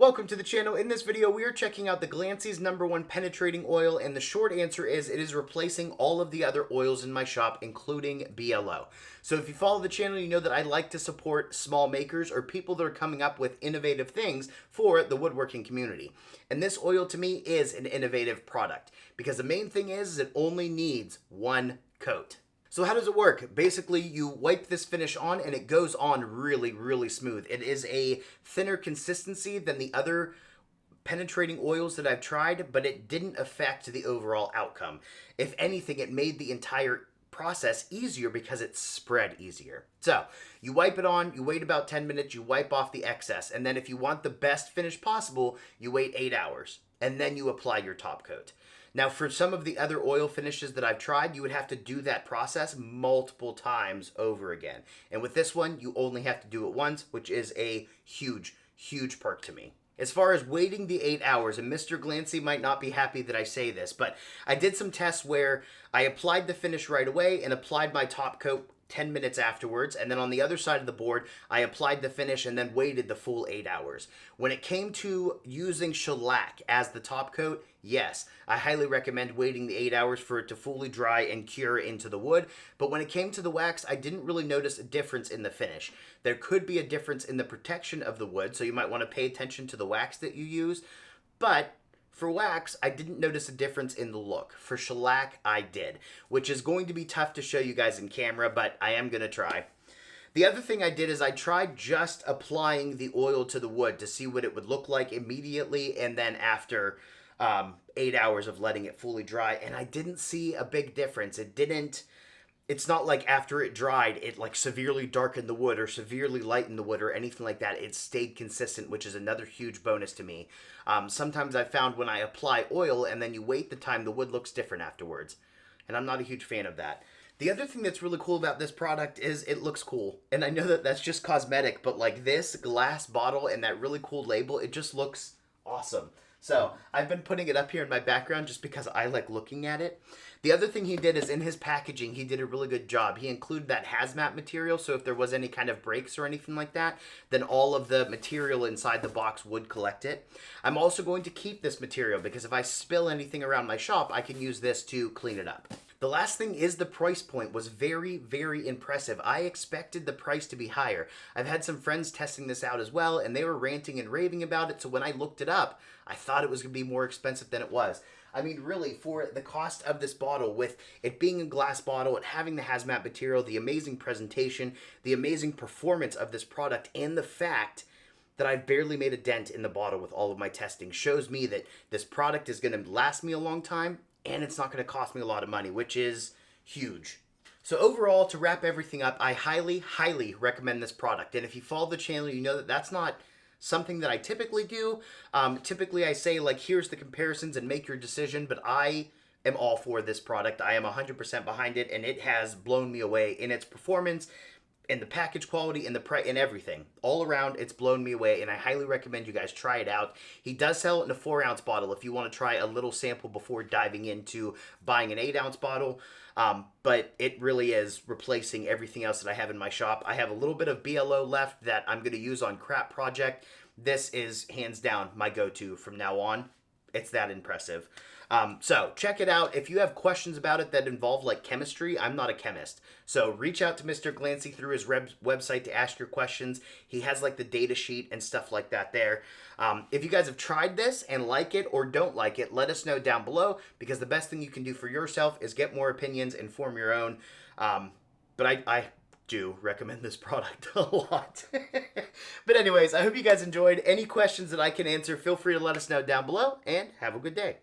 Welcome to the channel. In this video, we are checking out the Glancy's #1 penetrating oil, and the short answer is it is replacing all of the other oils in my shop, including BLO. So if you follow the channel, you know that I like to support small makers or people that are coming up with innovative things for the woodworking community. And this oil to me is an innovative product because the main thing is it only needs one coat. So how does it work? Basically, you wipe this finish on and it goes on really, really smooth. It is a thinner consistency than the other penetrating oils that I've tried, but it didn't affect the overall outcome. If anything, it made the entire process easier because it spread easier. So you wipe it on, you wait about 10 minutes, you wipe off the excess, and then if you want the best finish possible, you wait 8 hours, and then you apply your top coat. Now, for some of the other oil finishes that I've tried, you would have to do that process multiple times over again. And with this one, you only have to do it once, which is a huge, huge perk to me. As far as waiting the 8 hours, and Mr. Glancy might not be happy that I say this, but I did some tests where I applied the finish right away and applied my top coat 10 minutes afterwards, and then on the other side of the board, I applied the finish and then waited the full 8 hours. When it came to using shellac as the top coat, yes, I highly recommend waiting the 8 hours for it to fully dry and cure into the wood, but when it came to the wax, I didn't really notice a difference in the finish. There could be a difference in the protection of the wood, so you might want to pay attention to the wax that you use, but for wax, I didn't notice a difference in the look. For shellac, I did, which is going to be tough to show you guys in camera, but I am going to try. The other thing I did is I tried just applying the oil to the wood to see what it would look like immediately and then after 8 hours of letting it fully dry, and I didn't see a big difference. It's not like after it dried, it like severely darkened the wood or severely lightened the wood or anything like that. It stayed consistent, which is another huge bonus to me. Sometimes I found when I apply oil and then you wait the time, the wood looks different afterwards. And I'm not a huge fan of that. The other thing that's really cool about this product is it looks cool. And I know that that's just cosmetic, but like this glass bottle and that really cool label, it just looks awesome. So I've been putting it up here in my background just because I like looking at it. The other thing he did is in his packaging, he did a really good job. He included that hazmat material, so if there was any kind of breaks or anything like that, then all of the material inside the box would collect it. I'm also going to keep this material because if I spill anything around my shop, I can use this to clean it up. The last thing is the price point was very, very impressive. I expected the price to be higher. I've had some friends testing this out as well, and they were ranting and raving about it, so when I looked it up, I thought it was going to be more expensive than it was. I mean, really, for the cost of this bottle, with it being a glass bottle and having the hazmat material, the amazing presentation, the amazing performance of this product, and the fact that I've barely made a dent in the bottle with all of my testing shows me that this product is going to last me a long time, and it's not going to cost me a lot of money, which is huge. So overall, to wrap everything up, I highly, highly recommend this product. And if you follow the channel, you know that that's not something that I typically do. Typically I say like, here's the comparisons and make your decision, but I am all for this product. I am 100% behind it, and it has blown me away in its performance, in the package quality, in the price, in everything. All around, it's blown me away, and I highly recommend you guys try it out. He does sell it in a 4-ounce bottle if you want to try a little sample before diving into buying an 8-ounce bottle. But it really is replacing everything else that I have in my shop. I have a little bit of BLO left that I'm going to use on Crap Project. This is hands down my go-to from now on. It's that impressive. So check it out. If you have questions about it that involve like chemistry, I'm not a chemist. So reach out to Mr. Glancy through his website to ask your questions. He has like the data sheet and stuff like that there. If you guys have tried this and like it or don't like it, let us know down below, because the best thing you can do for yourself is get more opinions and form your own. But I do recommend this product a lot. But anyways, I hope you guys enjoyed. Any questions that I can answer, feel free to let us know down below, and have a good day.